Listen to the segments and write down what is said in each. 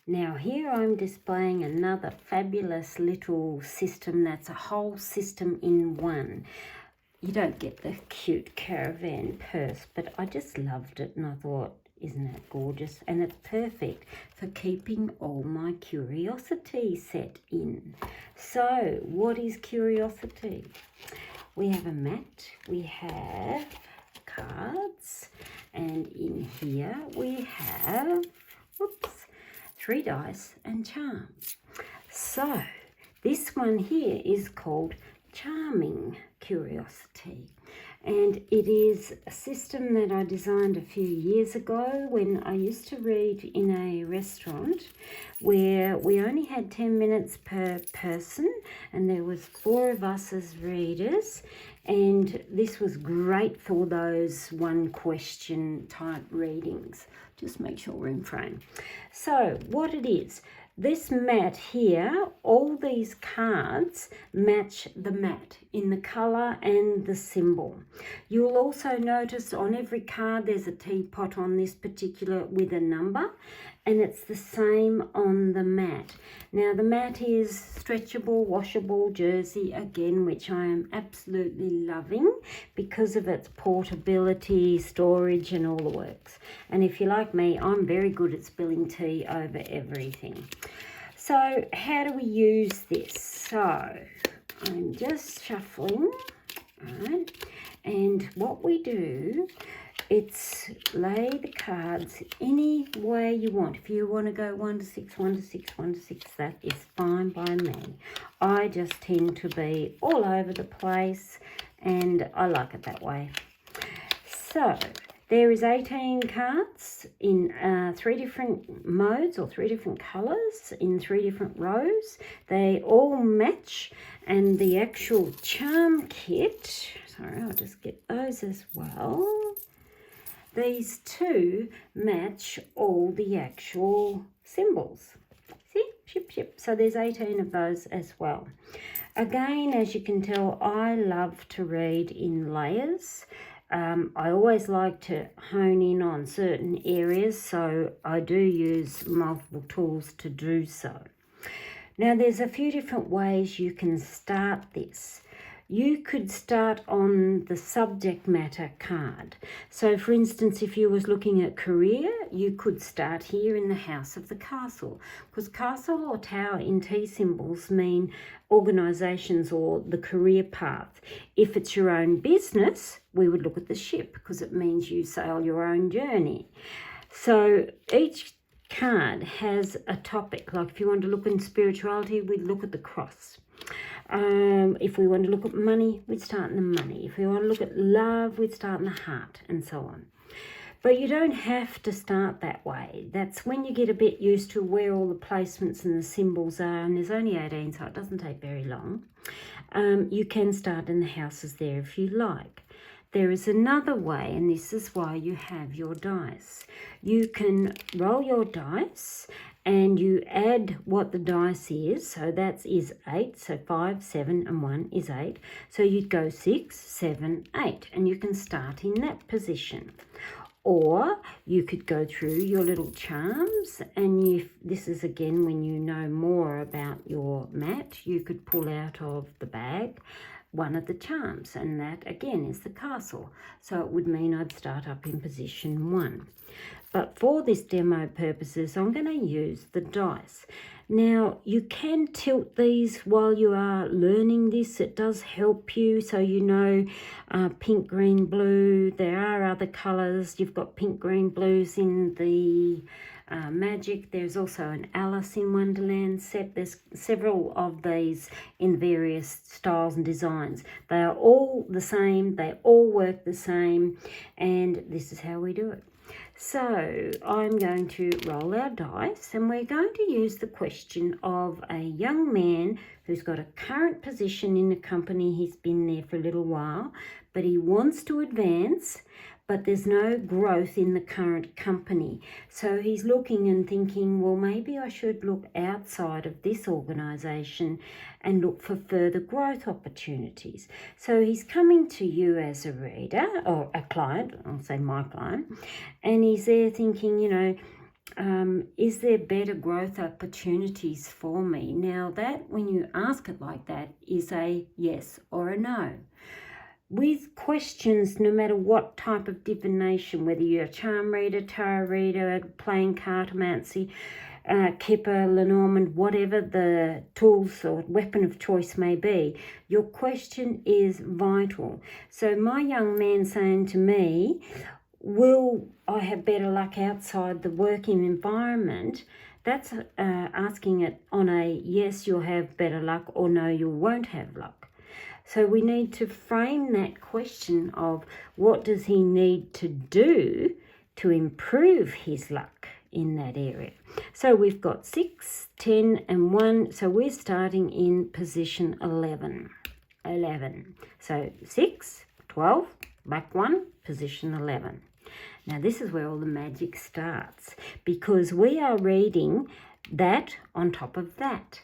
Now here I'm displaying another fabulous little system that's a whole system in one. You don't get the cute caravan purse, but I just loved it and I thought, isn't that gorgeous? And it's perfect for keeping all my Curiosi-tea set in. So what is Curiosi-tea? We have a mat, we have cards, and in here we have, 3 dice and charms. So this one here is called Charming Curiosi-tea, and it is a system that I designed a few years ago when I used to read in a restaurant where we only had 10 minutes per person and there was 4 of us as readers, and this was great for those one question type readings. Just make sure we're in frame. So what it is, this mat here, all these cards match the mat in the colour and the symbol. You'll also notice on every card there's a teapot on this particular with a number, and it's the same on the mat. Now the mat is stretchable, washable jersey again, which I am absolutely loving because of its portability, storage and all the works. And if you're like me, I'm very good at spilling tea over everything. So how do we use this? So I'm just shuffling, right? And what we do, it's lay the cards any way you want. If you want to go 1 to 6, 1 to 6, 1 to 6, that is fine by me. I just tend to be all over the place and I like it that way. So there is 18 cards in 3 different modes or 3 different colours in 3 different rows. They all match, and the actual charm kit, sorry, I'll just get those as well. These 2 match all the actual symbols. See? Ship, ship. So there's 18 of those as well. Again, as you can tell, I love to read in layers. I always like to hone in on certain areas, so I do use multiple tools to do so. Now there's a few different ways you can start this. You could start on the subject matter card. So for instance, if you was looking at career, you could start here in the house of the castle, because castle or tower in tea symbols mean organisations or the career path. If it's your own business, we would look at the ship because it means you sail your own journey. So each card has a topic. Like if you want to look in spirituality, we'd look at the cross. If we want to look at money, we'd start in the money. If we want to look at love, we'd start in the heart, and so on. But you don't have to start that way. That's when you get a bit used to where all the placements and the symbols are, and there's only 18, so it doesn't take very long. You can start in the houses there if you like. There is another way, and this is why you have your dice. You can roll your dice and you add what the dice is. So that is 8. So 5, 7 and 1 is 8. So you'd go 6, 7, 8, and you can start in that position. Or you could go through your little charms, and this is again when you know more about your mat, you could pull out of the bag one of the charms, and that again is the castle. So it would mean I'd start up in position 1. But for this demo purposes, I'm going to use the dice. Now, you can tilt these while you are learning this. It does help you, so you know pink, green, blue. There are other colours. You've got pink, green, blues in the magic. There's also an Alice in Wonderland set. There's several of these in various styles and designs. They are all the same. They all work the same, and this is how we do it. So I'm going to roll our dice, and we're going to use the question of a young man who's got a current position in the company. He's been there for a little while, but he wants to advance, but there's no growth in the current company. So he's looking and thinking, well, maybe I should look outside of this organisation and look for further growth opportunities. So he's coming to you as a reader or a client, I'll say my client, and he's there thinking, you know, is there better growth opportunities for me? Now that, when you ask it like that, is a yes or a no. With questions, no matter what type of divination, whether you're a charm reader, tarot reader, playing cartomancy, Kipper, Lenormand, whatever the tools or weapon of choice may be, your question is vital. So my young man saying to me, will I have better luck outside the working environment? That's asking it on a yes, you'll have better luck, or no, you won't have luck. So we need to frame that question of what does he need to do to improve his luck in that area. So we've got 6, 10 and 1. So we're starting in position 11. So 6, 12, back 1, position 11. Now this is where all the magic starts, because we are reading that on top of that.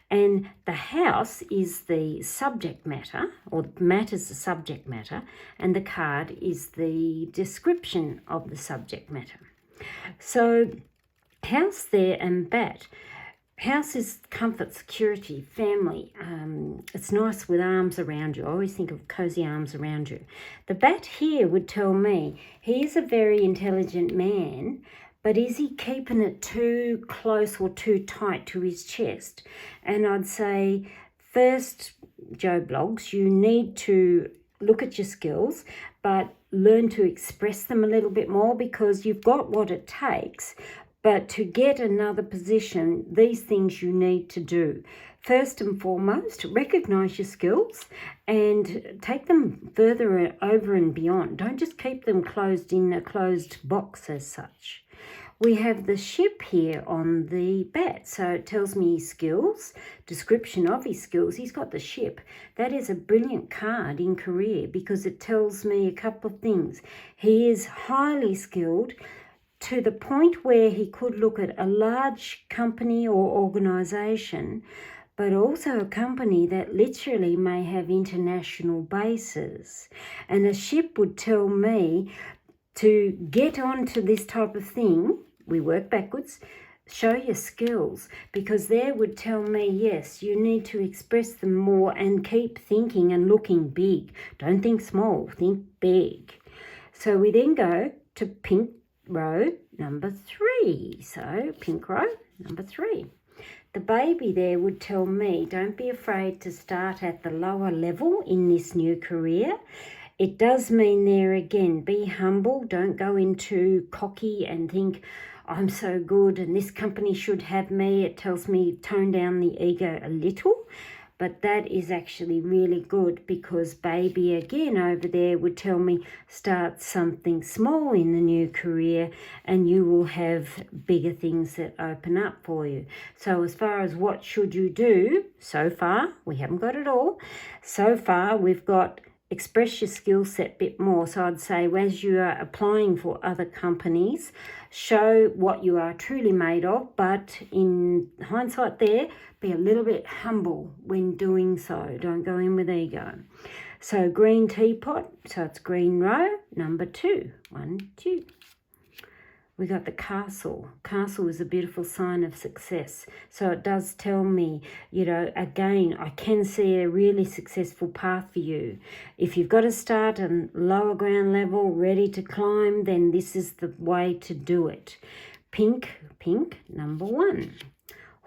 And the house is the subject matter, or the matter's the subject matter, and the card is the description of the subject matter. So house there and bat. House is comfort, security, family. It's nice with arms around you. I always think of cozy arms around you. The bat here would tell me he is a very intelligent man, but is he keeping it too close or too tight to his chest? And I'd say, first, Joe Blogs, you need to look at your skills, but learn to express them a little bit more, because you've got what it takes. But to get another position, these things you need to do. First and foremost, recognise your skills and take them further over and beyond. Don't just keep them closed in a closed box as such. We have the ship here on the bat, so it tells me his skills, description of his skills. He's got the ship. That is a brilliant card in career, because it tells me a couple of things. He is highly skilled, to the point where he could look at a large company or organisation, but also a company that literally may have international bases. And a ship would tell me to get onto this type of thing. We work backwards. Show your skills, because there would tell me, yes, you need to express them more and keep thinking and looking big. Don't think small, think big. So we then go to pink row number 3. So pink row number 3. The baby there would tell me, don't be afraid to start at the lower level in this new career. It does mean there again, be humble. Don't go into cocky and think, I'm so good and this company should have me. It tells me tone down the ego a little. But that is actually really good, because baby again over there would tell me start something small in the new career and you will have bigger things that open up for you. So as far as what should you do, so far, we haven't got it all. So far we've got express your skill set a bit more. So I'd say, as you are applying for other companies, show what you are truly made of, but in hindsight there, be a little bit humble when doing so. Don't go in with ego. So green teapot, so it's green row, number 2. 1, 2. We got the castle. Castle is a beautiful sign of success. So it does tell me, again, I can see a really successful path for you. If you've got to start on lower ground level, ready to climb, then this is the way to do it. Pink, number 1.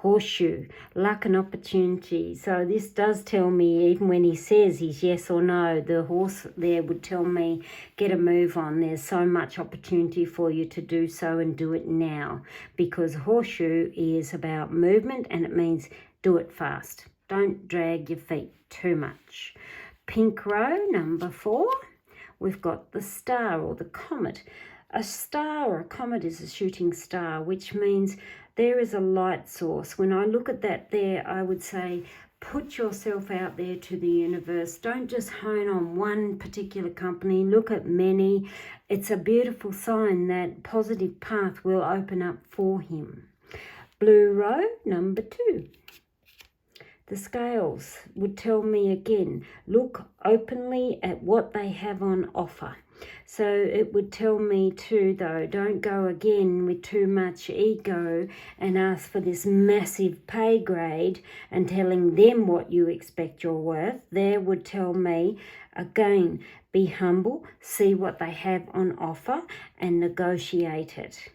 Horseshoe, luck and opportunity. So this does tell me, even when he says he's yes or no, the horse there would tell me, get a move on. There's so much opportunity for you to do so, and do it now, because horseshoe is about movement and it means do it fast. Don't drag your feet too much. Pink row, number 4. We've got the star or the comet. A star or a comet is a shooting star, which means there is a light source. When I look at that there, I would say, put yourself out there to the universe. Don't just hone on one particular company. Look at many. It's a beautiful sign that positive path will open up for him. Blue row, number 2. The scales would tell me again, look openly at what they have on offer. So it would tell me too, though, don't go again with too much ego and ask for this massive pay grade and telling them what you expect you're worth. There would tell me, again, be humble, see what they have on offer and negotiate it.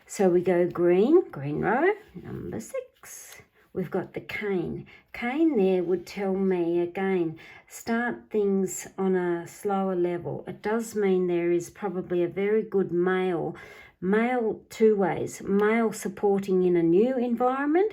So we go green row, number 6. We've got the cane. Cane there would tell me, again, start things on a slower level. It does mean there is probably a very good male two ways. Male supporting in a new environment,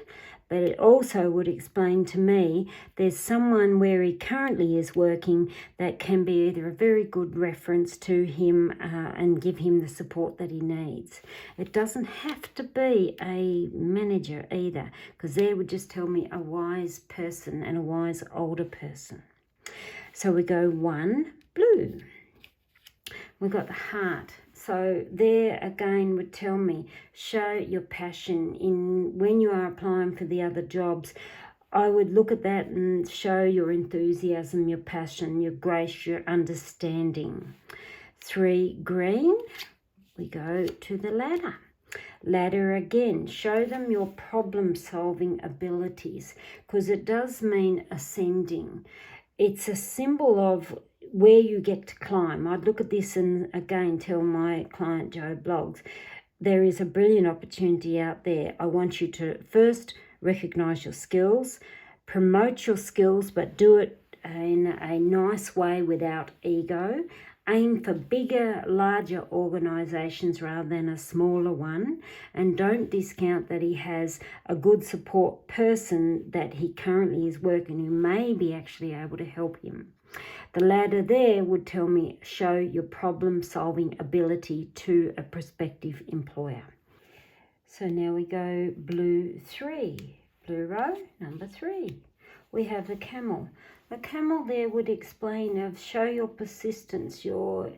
but it also would explain to me there's someone where he currently is working that can be either a very good reference to him and give him the support that he needs. It doesn't have to be a manager either, because there would just tell me a wise person and a wise older person. So we go 1, blue. We've got the heart. So there again would tell me, show your passion in when you are applying for the other jobs. I would look at that and show your enthusiasm, your passion, your grace, your understanding. 3, green. We go to the ladder. Ladder again, show them your problem-solving abilities, because it does mean ascending. It's a symbol of where you get to climb. I'd look at this and again tell my client Joe Blogs, there is a brilliant opportunity out there. I want you to first recognise your skills, promote your skills, but do it in a nice way without ego. Aim for bigger, larger organisations rather than a smaller one, and don't discount that he has a good support person that he currently is working who may be actually able to help him. The ladder there would tell me, show your problem-solving ability to a prospective employer. So now we go blue 3, blue row, number 3. We have the camel. The camel there would explain of show your persistence, your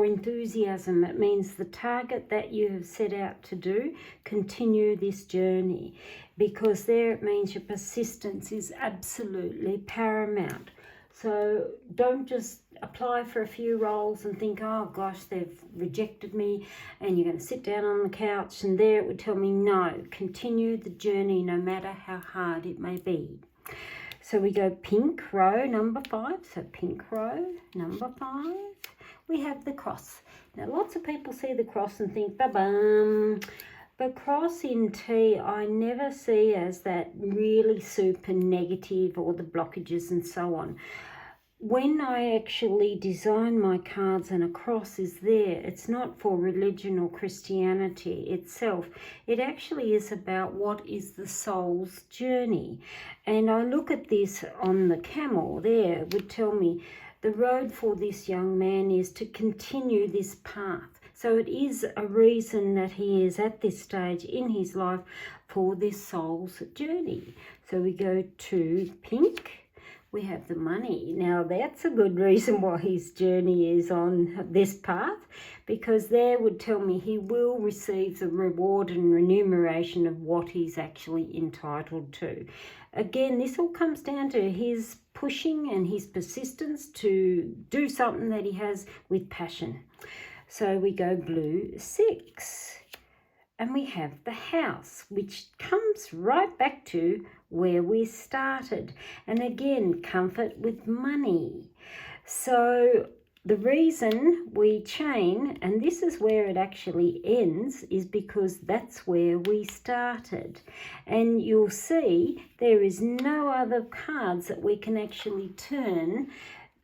enthusiasm. It means the target that you have set out to do, continue this journey, because there it means your persistence is absolutely paramount. So don't just apply for a few roles and think, oh gosh, they've rejected me, and you're going to sit down on the couch, and there it would tell me, no, continue the journey no matter how hard it may be. So we go pink row, number 5. So pink row, number 5. We have the cross. Now lots of people see the cross and think, ba-bum. But cross in tea, I never see as that really super negative or the blockages and so on. When I actually design my cards and a cross is there, it's not for religion or Christianity itself. It actually is about what is the soul's journey. And I look at this on the camel there, it would tell me the road for this young man is to continue this path. So it is a reason that he is at this stage in his life for this soul's journey. So we go to pink. We have the money. Now that's a good reason why his journey is on this path, because there would tell me he will receive the reward and remuneration of what he's actually entitled to. Again, this all comes down to his pushing and his persistence to do something that he has with passion. So we go blue 6. And we have the house, which comes right back to where we started. And again, comfort with money. So the reason we chain, and this is where it actually ends, is because that's where we started. And you'll see there is no other cards that we can actually turn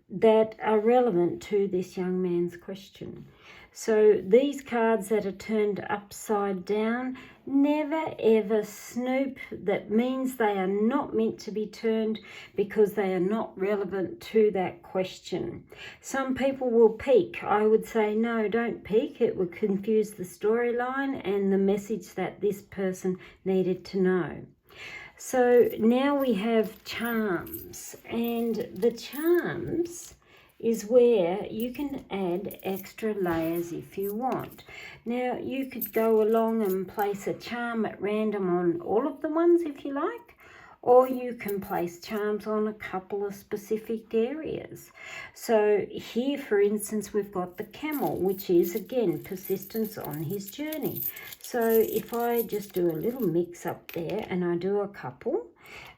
that are relevant to this young man's question. So these cards that are turned upside down, never ever snoop. That means they are not meant to be turned because they are not relevant to that question. Some people will peek. I would say no, don't peek. It would confuse the storyline and the message that this person needed to know. So now we have charms, and the charms is where you can add extra layers if you want. Now you could go along and place a charm at random on all of the ones if you like, or you can place charms on a couple of specific areas. So here, for instance, we've got the camel, which is, again, persistence on his journey. So if I just do a little mix up there and I do a couple,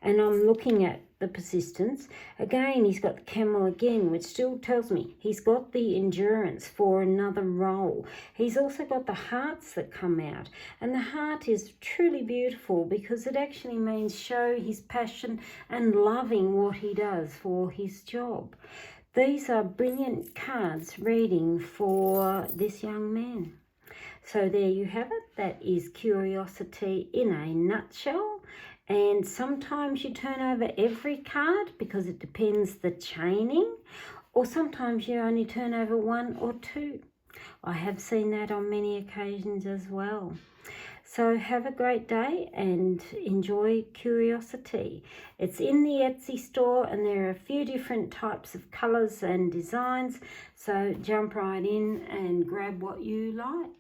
and I'm looking at the persistence, again, he's got the camel again, which still tells me he's got the endurance for another role. He's also got the hearts that come out, and the heart is truly beautiful because it actually means show his passion and loving what he does for his job. These are brilliant cards reading for this young man. So there you have it. That is Curiosity in a nutshell. And sometimes you turn over every card because it depends the chaining, or sometimes you only turn over one or two. I have seen that on many occasions as well. So have a great day and enjoy Curiosi-tea. It's in the Etsy store and there are a few different types of colours and designs. So jump right in and grab what you like.